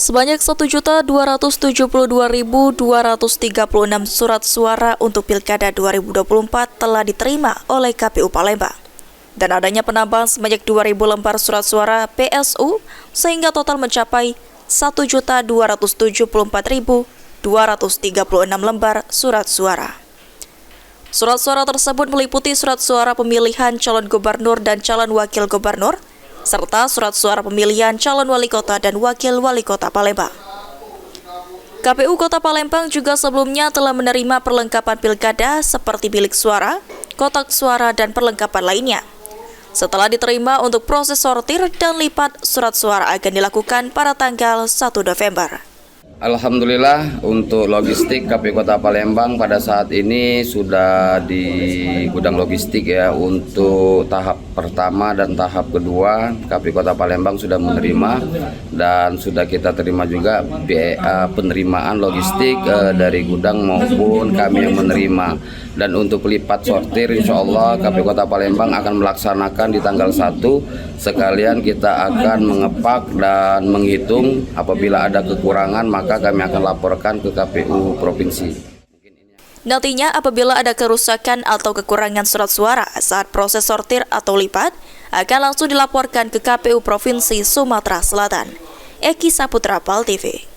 Sebanyak 1.272.236 surat suara untuk Pilkada 2024 telah diterima oleh KPU Palembang. Dan adanya penambahan sebanyak 2.000 lembar surat suara PSU sehingga total mencapai 1.274.236 lembar surat suara. Surat suara tersebut meliputi surat suara pemilihan calon gubernur dan calon wakil gubernur, serta surat suara pemilihan calon wali kota dan wakil wali kota Palembang. KPU Kota Palembang juga sebelumnya telah menerima perlengkapan pilkada seperti bilik suara, kotak suara, dan perlengkapan lainnya. Setelah diterima untuk proses sortir dan lipat, surat suara akan dilakukan pada tanggal 1 November. Alhamdulillah untuk logistik KPU Kota Palembang pada saat ini sudah di gudang logistik ya. Untuk tahap pertama dan tahap kedua KPU Kota Palembang sudah menerima dan sudah kita terima juga penerimaan logistik dari gudang maupun kami yang menerima. Dan untuk pelipat sortir insya Allah KPU Kota Palembang akan melaksanakan di tanggal 1. Sekalian kita akan mengepak dan menghitung, apabila ada kekurangan maka kami akan laporkan ke KPU Provinsi. Nantinya apabila ada kerusakan atau kekurangan surat suara saat proses sortir atau lipat, akan langsung dilaporkan ke KPU Provinsi Sumatera Selatan. Eki Saputra, PAL TV.